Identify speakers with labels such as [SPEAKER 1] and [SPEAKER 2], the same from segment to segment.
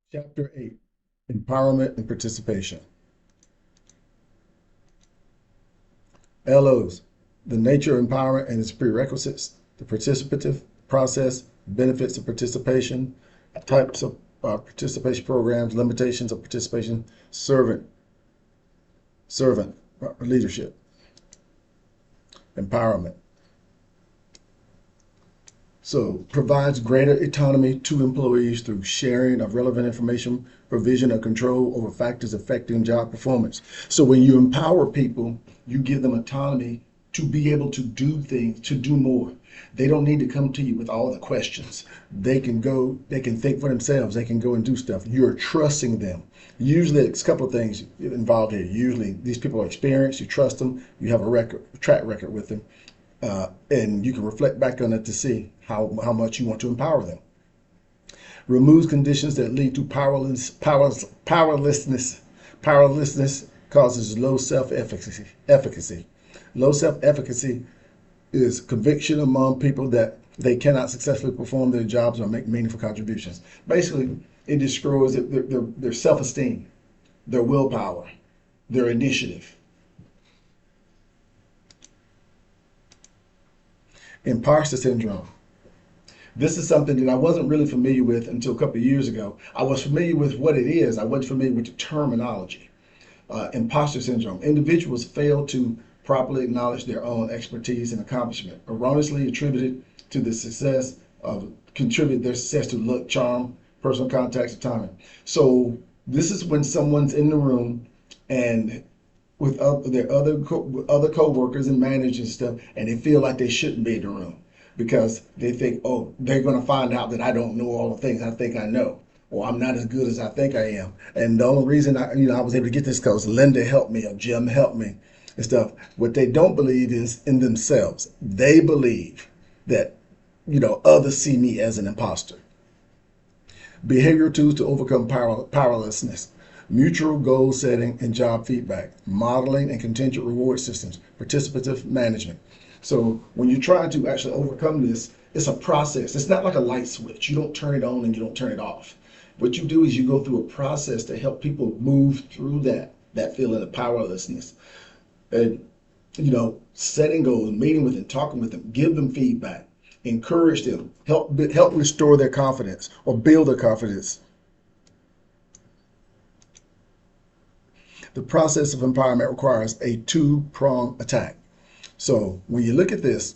[SPEAKER 1] Chapter 8, Empowerment and Participation. LOs, the nature of empowerment and its prerequisites, the participative process, benefits of participation, types of participation programs, limitations of participation, servant leadership, empowerment. So provides greater autonomy to employees through sharing of relevant information, provision of control over factors affecting job performance. So when you empower people, you give them autonomy to be able to do things, to do more. They don't need to come to you with all the questions. They can go, they can think for themselves, they can go and do stuff. You're trusting them. Usually it's a couple of things involved here. Usually these people are experienced, you trust them, you have a track record with them. And you can reflect back on it to see how much you want to empower them. Removes conditions that lead to powerlessness. Powerlessness causes low self-efficacy. Low self-efficacy is conviction among people that they cannot successfully perform their jobs or make meaningful contributions. Basically, it destroys their self-esteem, their willpower, their initiative. Imposter syndrome. This is something that I wasn't really familiar with until a couple of years ago. I was familiar with what it is. I wasn't familiar with the terminology. Imposter syndrome. Individuals fail to properly acknowledge their own expertise and accomplishment, erroneously contribute their success to luck, charm, personal contacts, and timing. So this is when someone's in the room and with their other co-workers and managers and stuff, and they feel like they shouldn't be in the room because they think, oh, they're going to find out that I don't know all the things I think I know, or I'm not as good as I think I am. And the only reason I was able to get this because Linda helped me or Jim helped me and stuff. What they don't believe is in themselves. They believe that others see me as an imposter. Behavioral tools to overcome powerlessness. Mutual goal setting and job feedback, modeling and contingent reward systems, participative management. So when you're trying to actually overcome this, it's a process. It's not like a light switch. You don't turn it on and you don't turn it off. What you do is you go through a process to help people move through that feeling of powerlessness. And setting goals, meeting with them, talking with them, give them feedback, encourage them, help restore their confidence or build their confidence. The process of empowerment requires a two-pronged attack. So when you look at this,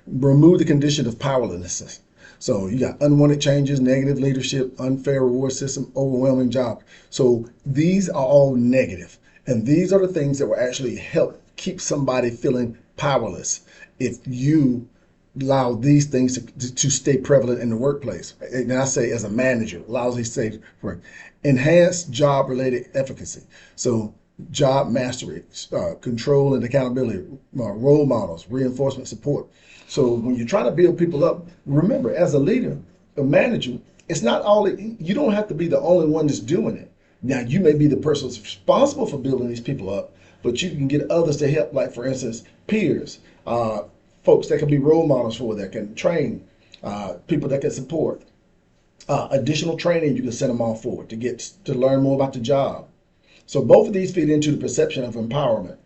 [SPEAKER 1] remove the condition of powerlessness. So you got unwanted changes, negative leadership, unfair reward system, overwhelming job. So these are all negative. And these are the things that will actually help keep somebody feeling powerless if you allow these things to stay prevalent in the workplace. And I say as a manager, allows these things for enhanced job-related efficacy. So job mastery, control and accountability, role models, reinforcement support. So when you're trying to build people up, remember, as a leader, a manager, it's not all, you don't have to be the only one that's doing it. Now, you may be the person that's responsible for building these people up, but you can get others to help, like, for instance, peers, folks that can be role models for, that can train, people that can support. Additional training you can send them off for to learn more about the job. So both of these feed into the perception of empowerment,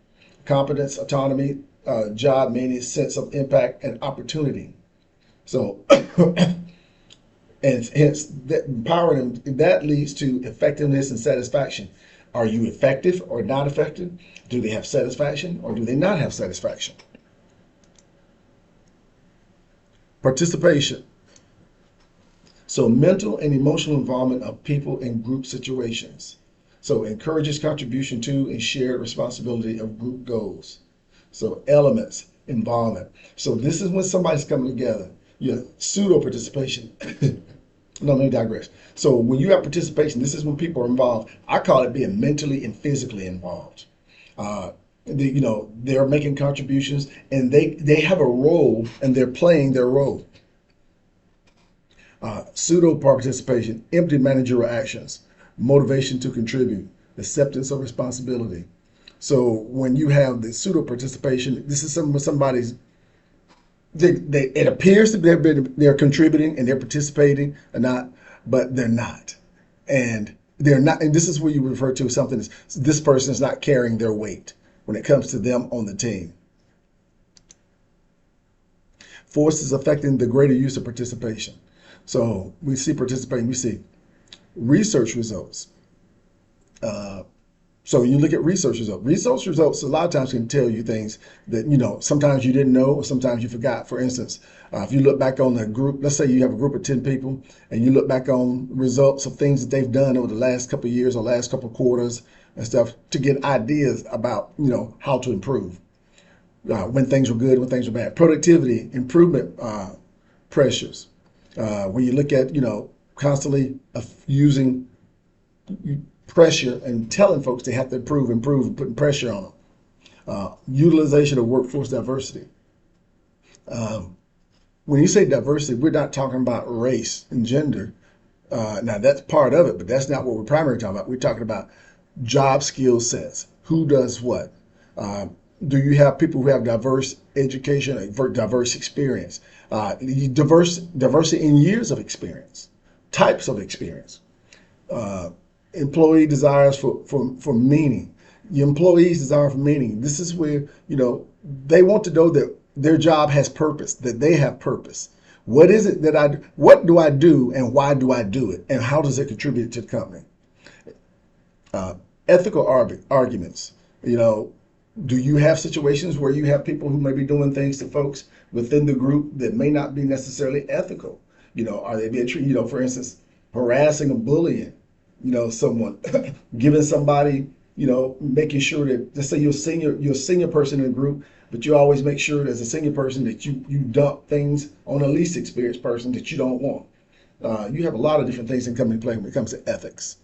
[SPEAKER 1] competence, autonomy, job meaning, sense of impact and opportunity. So, and hence that empowering them, that leads to effectiveness and satisfaction. Are you effective or not effective? Do they have satisfaction or do they not have satisfaction? Participation. So mental and emotional involvement of people in group situations. So encourages contribution to and shared responsibility of group goals. So elements, involvement. So this is when somebody's coming together. Pseudo participation. No, let me digress. So when you have participation, this is when people are involved. I call it being mentally and physically involved. They're making contributions and they have a role and they're playing their role. Pseudo participation, empty managerial actions, motivation to contribute, acceptance of responsibility. So when you have the pseudo participation, this is somebody's it appears that they're contributing and they're participating or not, but they're not. And they're not, and this is where you refer to something as this person is not carrying their weight when it comes to them on the team. Forces affecting the greater use of participation. So we see participating, we see research results. So you look at research results. Research results a lot of times can tell you things that, sometimes you didn't know or sometimes you forgot. For instance, if you look back on a group, let's say you have a group of 10 people and you look back on results of things that they've done over the last couple of years or last couple of quarters and stuff to get ideas about, how to improve. When things were good, when things were bad. Productivity, improvement pressures. When you look at, constantly using pressure and telling folks they have to improve, and putting pressure on them. Utilization of workforce diversity. When you say diversity, we're not talking about race and gender. Now that's part of it, but that's not what we're primarily talking about. We're talking about job skill sets. Who does what? Do you have people who have diverse education, diverse experience, diversity in years of experience, types of experience? Employee desires for meaning. Your employees desire for meaning. This is where, they want to know that their job has purpose, that they have purpose. What is it that what do I do and why do I do it? And how does it contribute to the company? Ethical arguments. Do you have situations where you have people who may be doing things to folks within the group that may not be necessarily ethical? Are they being treated, for instance, harassing or bullying? Someone giving somebody, making sure that, let's say you're a senior person in the group, but you always make sure as a senior person that you dump things on a least experienced person that you don't want. You have a lot of different things that come into play when it comes to ethics.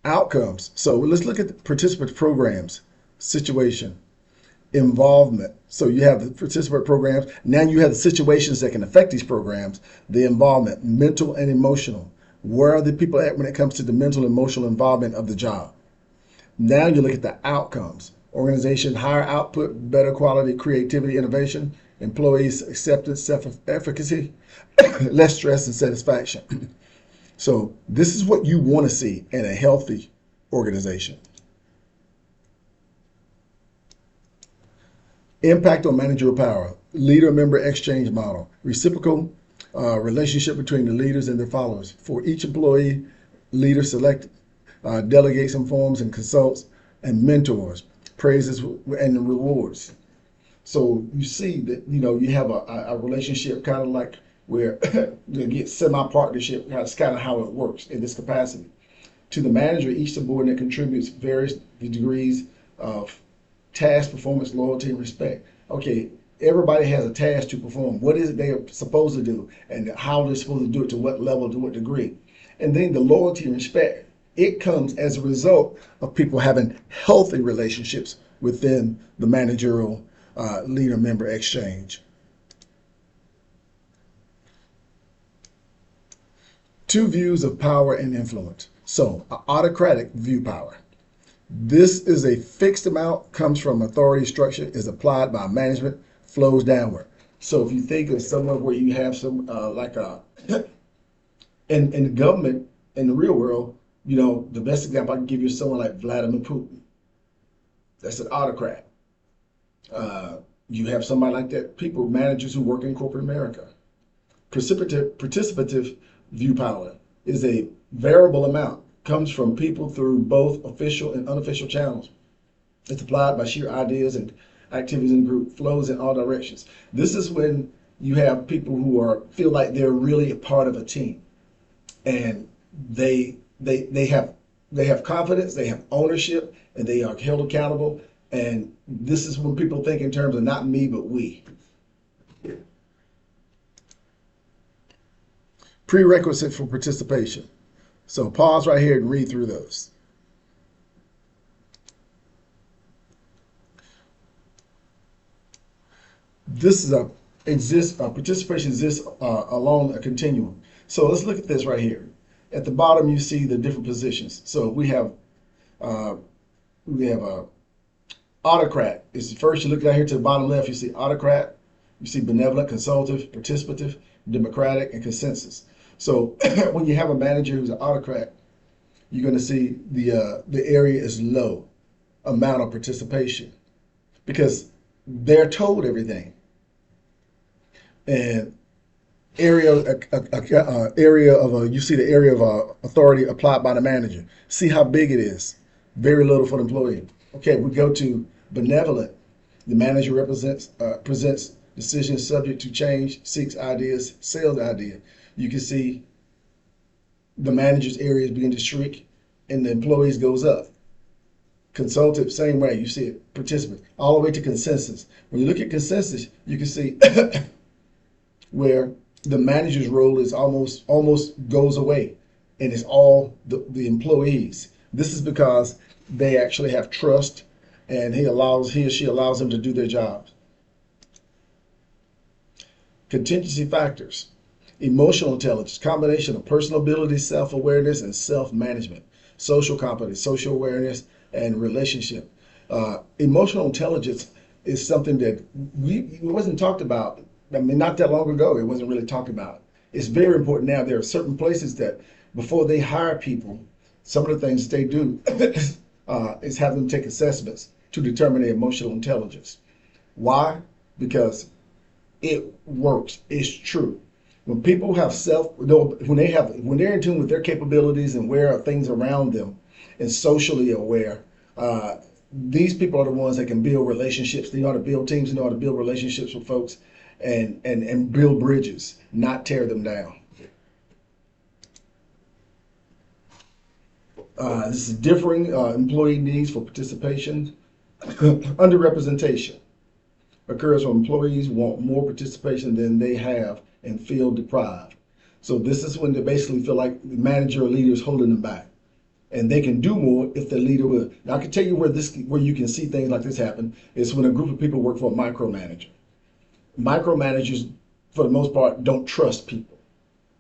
[SPEAKER 1] Outcomes. So let's look at the participant programs, situation, involvement. So you have the participant programs. Now you have the situations that can affect these programs, the involvement, mental and emotional. Where are the people at when it comes to the mental and emotional involvement of the job? Now you look at the outcomes. Organization, higher output, better quality, creativity, innovation, employees, acceptance, self-efficacy, less stress and satisfaction. So this is what you want to see in a healthy organization. Impact on managerial power, leader-member exchange model, reciprocal relationship between the leaders and their followers. For each employee, leader select, delegates, informs, and consults, and mentors, praises, and rewards. So you see that, you have a relationship kind of like where you get semi-partnership. That's kind of how it works in this capacity. To the manager, each subordinate contributes various degrees of task, performance, loyalty, and respect. Okay, everybody has a task to perform. What is it they are supposed to do, and how they're supposed to do it, to what level, to what degree. And then the loyalty and respect, it comes as a result of people having healthy relationships within the managerial leader-member exchange. Two views of power and influence. So, an autocratic view power. This is a fixed amount, comes from authority structure, is applied by management, flows downward. So if you think of somewhere where you have some, in government, in the real world, the best example I can give you is someone like Vladimir Putin. That's an autocrat. You have somebody like that, people, managers who work in corporate America. Participative view power is a variable amount, comes from people through both official and unofficial channels. It's applied by sheer ideas and activities in the group, flows in all directions. This is when you have people who feel like they're really a part of a team, and they have confidence, they have ownership, and they are held accountable. And this is when people think in terms of not me, but we. Prerequisite for participation. So pause right here and read through those. Participation exists along a continuum. So let's look at this right here. At the bottom, you see the different positions. So we have Autocrat is first. You look down here to the bottom left, you see autocrat, you see benevolent, consultative, participative, democratic, and consensus. So when you have a manager who's an autocrat, you're going to see the area is low amount of participation because they're told everything. And you see the area of authority applied by the manager. See how big it is. Very little for the employee. Okay, we go to benevolent. The manager presents decisions subject to change, seeks ideas, sells idea. You can see the manager's areas begin to shrink and the employees goes up. Consultative, same way. You see it, participant, all the way to consensus. When you look at consensus, you can see where the manager's role is almost goes away and it's all the employees. This is because they actually have trust and he or she allows them to do their jobs. Contingency factors. Emotional intelligence, combination of personal ability, self-awareness, and self-management. Social competence, social awareness, and relationship. Emotional intelligence is something that it wasn't talked about. I mean, not that long ago, it wasn't really talked about. It's very important now. There are certain places that before they hire people, some of the things they do is have them take assessments to determine their emotional intelligence. Why? Because it works. It's true. When people have when they're in tune with their capabilities and where are things around them and socially aware, these people are the ones that can build relationships. They know how to build teams. They know how to build relationships with folks and build bridges, not tear them down. This is differing employee needs for participation. Underrepresentation occurs when employees want more participation than they have and feel deprived. So this is when they basically feel like the manager or leader is holding them back. And they can do more if the leader will. Now I can tell you where you can see things like this happen is when a group of people work for a micromanager. Micromanagers, for the most part, don't trust people.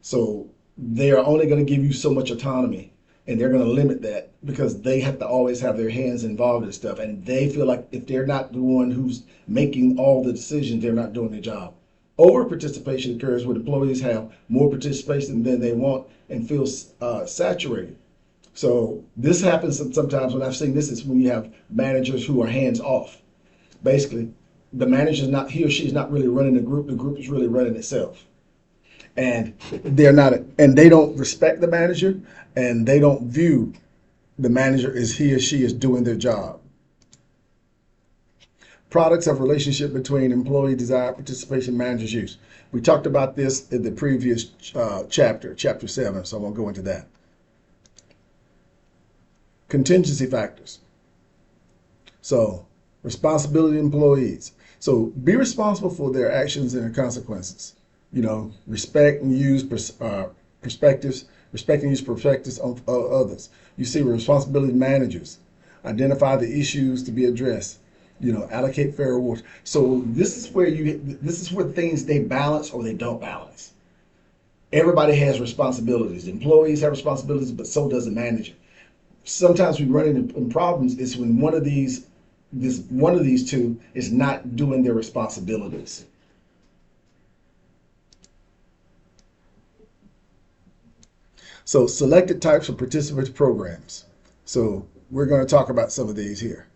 [SPEAKER 1] So they are only going to give you so much autonomy. And they're going to limit that because they have to always have their hands involved in stuff. And they feel like if they're not the one who's making all the decisions, they're not doing their job. Over participation occurs when employees have more participation than they want and feel saturated. So this happens sometimes when I've seen this is when you have managers who are hands off. Basically, the manager is not, he or she is not really running the group is really running itself. And they don't respect the manager and they don't view the manager as he or she is doing their job. Products of relationship between employee desire, participation, manager's use. We talked about this in the previous chapter 7, so I won't go into that. Contingency factors. So responsibility of employees. So be responsible for their actions and their consequences. Respect and use perspectives, respect and use perspectives of others. You see responsibility managers, identify the issues to be addressed, allocate fair rewards. So this is where things they balance or they don't balance. Everybody has responsibilities. The employees have responsibilities, but so does the manager. Sometimes we run into problems is when one of these two is not doing their responsibilities. So selected types of participant programs. So we're going to talk about some of these here.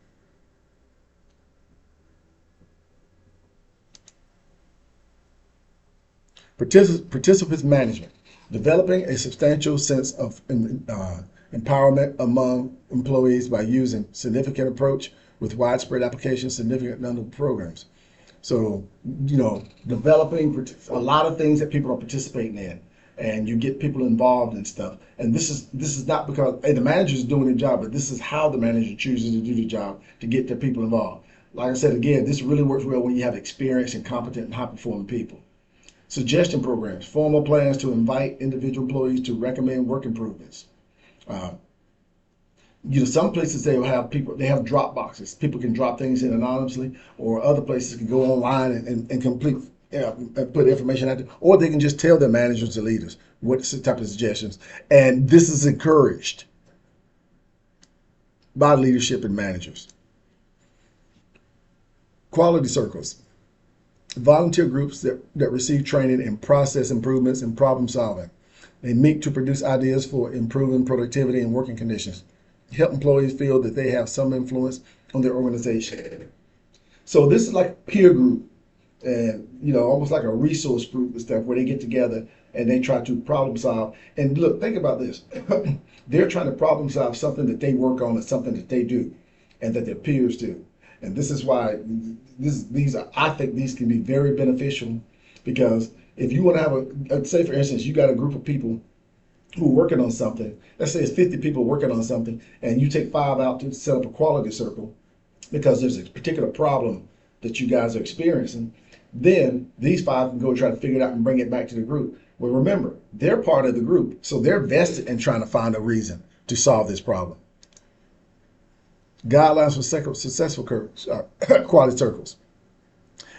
[SPEAKER 1] Participants management. Developing a substantial sense of empowerment among employees by using significant approach with widespread application, significant number of programs. So, developing a lot of things that people are participating in. And you get people involved and stuff. And this is not because the manager is doing their job, but this is how the manager chooses to do the job to get the people involved. Like I said, again, this really works well when you have experienced and competent and high-performing people. Suggestion programs, formal plans to invite individual employees to recommend work improvements. Some places they have drop boxes. People can drop things in anonymously, or other places can go online and complete. Put information out there, or they can just tell their managers and leaders what type of suggestions. And this is encouraged by leadership and managers. Quality circles, volunteer groups that receive training in process improvements and problem solving. They meet to produce ideas for improving productivity and working conditions. Help employees feel that they have some influence on their organization. So this is like a peer group, and almost like a resource group and stuff where they get together and they try to problem solve. And look, think about this. They're trying to problem solve something that they work on and something that they do and that their peers do. And this is why I think these can be very beneficial, because if you want to have say for instance, you got a group of people who are working on something, let's say it's 50 people working on something, and you take 5 out to set up a quality circle because there's a particular problem that you guys are experiencing, then these 5 can go try to figure it out and bring it back to the group. Well, remember, they're part of the group, so they're vested in trying to find a reason to solve this problem. Guidelines for successful quality circles.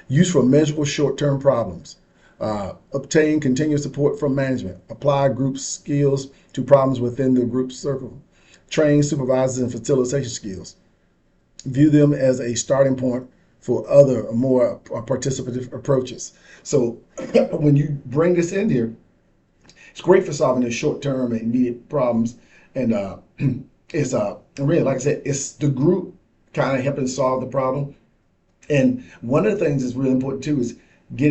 [SPEAKER 1] Use for measurable short-term problems. Obtain continuous support from management. Apply group skills to problems within the group circle. Train supervisors in facilitation skills. View them as a starting point for other more participative approaches. So when you bring this in here, it's great for solving the short-term and immediate problems. And it's really, like I said, it's the group kind of helping solve the problem. And one of the things that's really important too is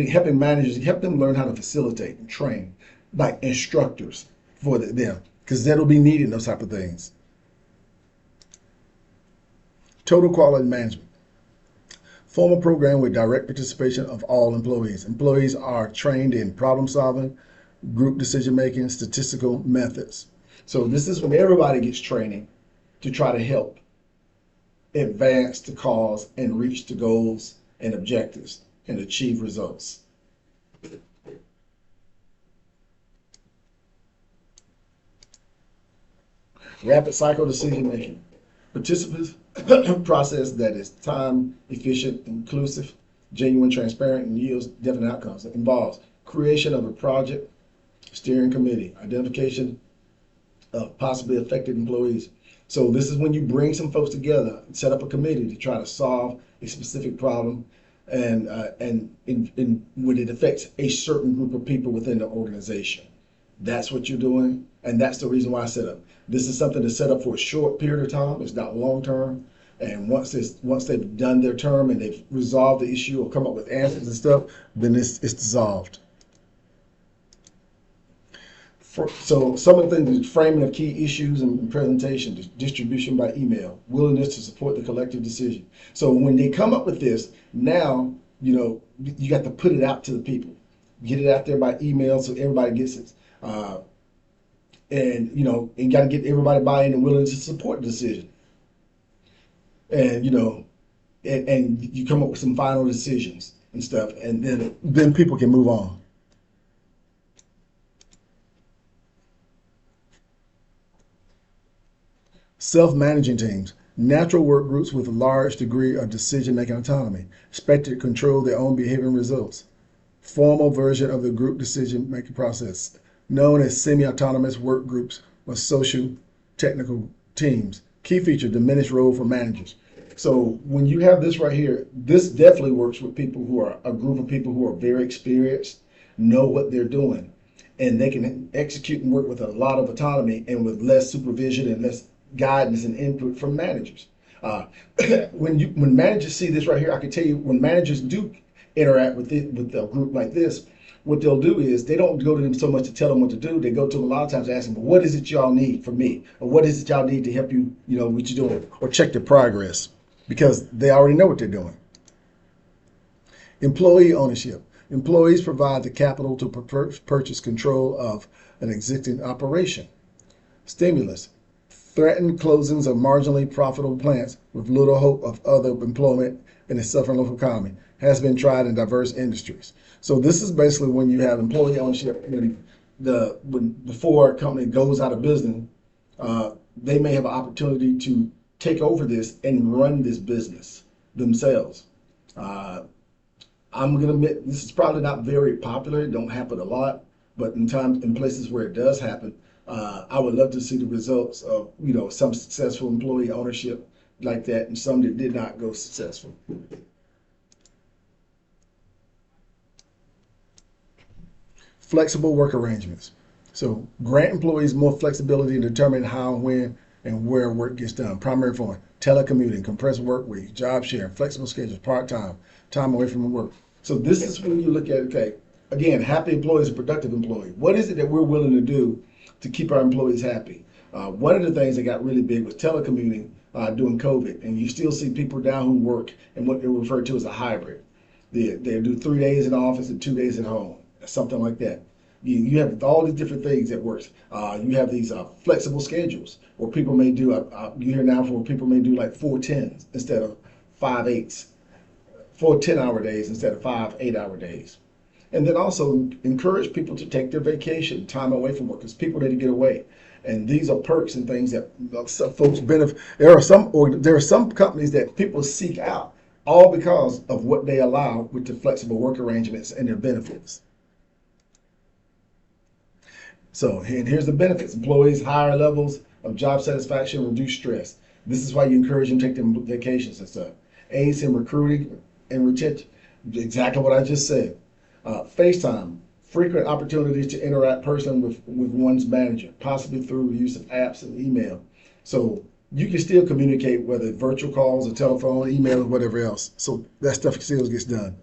[SPEAKER 1] helping managers, help them learn how to facilitate and train, like instructors for them, because that'll be needed, those type of things. Total quality management. Form a program with direct participation of all employees. Employees are trained in problem solving, group decision making, statistical methods. So this is when everybody gets training to try to help advance the cause and reach the goals and objectives and achieve results. Rapid cycle decision making. Participants process that is time efficient, inclusive, genuine, transparent, and yields definite outcomes. It involves creation of a project steering committee, identification of possibly affected employees. So this is when you bring some folks together and set up a committee to try to solve a specific problem, and when it affects a certain group of people within the organization. That's what you're doing, and that's the reason why I set up. This is something that's set up for a short period of time. It's not long term. And once they've done their term and they've resolved the issue or come up with answers and stuff, then it's dissolved. So some of the things is framing of key issues and presentation, distribution by email, willingness to support the collective decision. So when they come up with this, now, you got to put it out to the people. Get it out there by email so everybody gets it. And you got to get everybody buy-in and willing to support the decision. And, and you come up with some final decisions and stuff, and then people can move on. Self-managing teams, natural work groups with a large degree of decision-making autonomy, expected to control their own behavior and results. Formal version of the group decision-making process, known as semi-autonomous work groups or social technical teams. Key feature, diminished role for managers. So when you have this right here, this definitely works with people who are a group of people who are very experienced, know what they're doing, and they can execute and work with a lot of autonomy and with less supervision and less guidance and input from managers. When managers see this right here, I can tell you when managers do interact with a group like this, what they'll do is they don't go to them so much to tell them what to do. They go to them a lot of times to ask them, well, what is it y'all need from me? Or what is it y'all need to help you, what you're doing? Or check their progress, because they already know what they're doing. Employee ownership. Employees provide the capital to purchase control of an existing operation. Stimulus. Threatened closings of marginally profitable plants with little hope of other employment in a suffering local economy has been tried in diverse industries. So this is basically when you have employee ownership. Before a company goes out of business, they may have an opportunity to take over this and run this business themselves. I'm going to admit this is probably not very popular. It don't happen a lot, but in places where it does happen, I would love to see the results of some successful employee ownership like that, and some that did not go successful. Flexible work arrangements. So grant employees more flexibility in determining how, when, and where work gets done. Primary form, telecommuting, compressed work week, job sharing, flexible schedules, part-time, time away from work. So this is when you look at, okay, again, happy employees, a productive employee. What is it that we're willing to do to keep our employees happy? One of the things that got really big was telecommuting during COVID, and you still see people down who work in what they refer to as a hybrid. They do 3 days in the office and 2 days at home, something like that. You have all these different things that works. You have these flexible schedules where people may do, you hear now where people may do like 4 10s instead of 5 8s, 4 10-hour days instead of 5 8-hour days. And then also encourage people to take their vacation time away from work because people need to get away. And these are perks and things that some folks benefit. There are some companies that people seek out all because of what they allow with the flexible work arrangements and their benefits. So, and here's the benefits. Employees, higher levels of job satisfaction, reduce stress. This is why you encourage them to take them vacations and stuff. Aids in recruiting and retention. Exactly what I just said. FaceTime, frequent opportunities to interact personally with one's manager, possibly through the use of apps and email. So you can still communicate, whether virtual calls or telephone, email, or whatever else. So that stuff still gets done.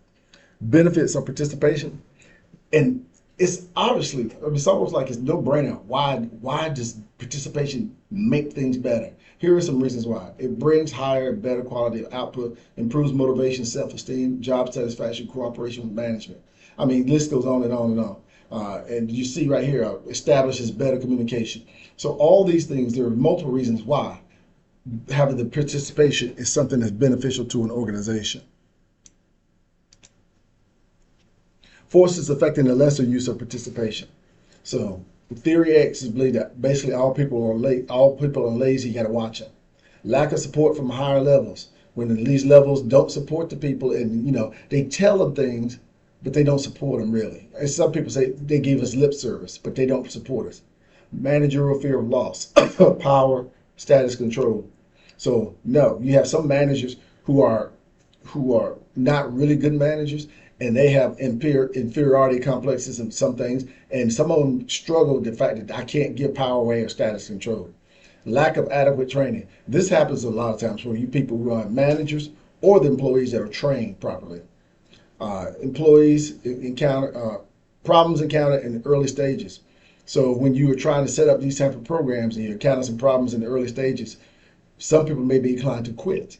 [SPEAKER 1] Benefits of participation. And it's obviously, it's almost like it's no brainer. Why does participation make things better? Here are some reasons why. It brings higher, better quality of output, improves motivation, self-esteem, job satisfaction, cooperation with management. I mean, list goes on and on and on. And you see right here, establishes better communication. So all these things, there are multiple reasons why having the participation is something that's beneficial to an organization. Forces affecting the lesser use of participation. So theory X is believed that basically all people are lazy, you gotta watch them. Lack of support from higher levels. When these levels don't support the people and they tell them things, but they don't support them really. And some people say they give us lip service, but they don't support us. Managerial fear of loss, power, status control. So no, you have some managers who are not really good managers, and they have inferiority complexes in some things, and some of them struggle with the fact that I can't give power away or status control. Lack of adequate training. This happens a lot of times where you people who are managers or the employees that are trained properly. Employees encounter problems encountered in the early stages. So when you are trying to set up these type of programs and you encounter some problems in the early stages, some people may be inclined to quit.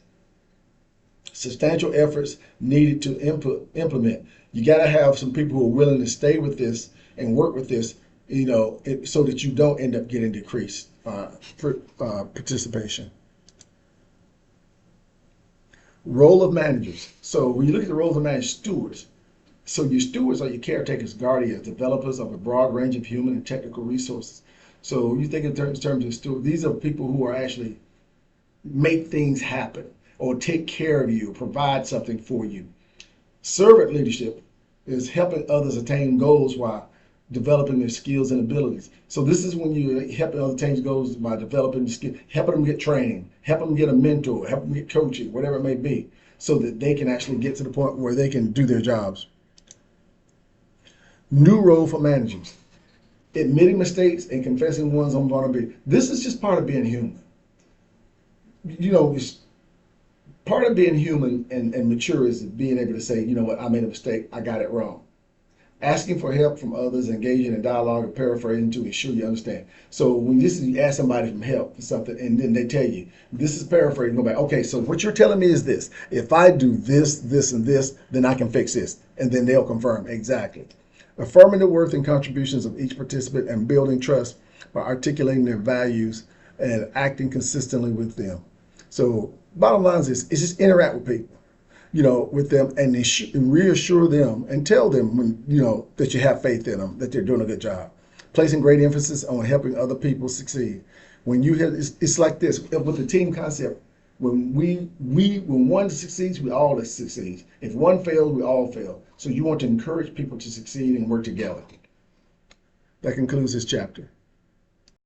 [SPEAKER 1] Substantial efforts needed to implement. You got to have some people who are willing to stay with this and work with this, so that you don't end up getting decreased participation. Role of managers. So when you look at the roles of managers, stewards. So your stewards are your caretakers, guardians, developers of a broad range of human and technical resources. So you think in terms of stewards, these are people who are actually make things happen or take care of you, provide something for you. Servant leadership is helping others attain goals while developing their skills and abilities. So this is when you're helping others attain goals by developing the skill, helping them get training, helping them get a mentor, helping them get coaching, whatever it may be, so that they can actually get to the point where they can do their jobs. New role for managers. Admitting mistakes and confessing one's own vulnerability. This is just part of being human. It's part of being human and mature is being able to say, you know what, I made a mistake, I got it wrong. Asking for help from others, engaging in dialogue, and paraphrasing to ensure you understand. So when you ask somebody for help for something, and then they tell you, this is paraphrasing, go back, okay, so what you're telling me is this. If I do this, this, and this, then I can fix this. And then they'll confirm, exactly. Affirming the worth and contributions of each participant and building trust by articulating their values and acting consistently with them. So bottom line is this, is just interact with people. With them and reassure them and tell them when, that you have faith in them, that they're doing a good job. Placing great emphasis on helping other people succeed. When you have, it's like this with the team concept. When when one succeeds, we all succeed. If one fails, we all fail. So you want to encourage people to succeed and work together. That concludes this chapter.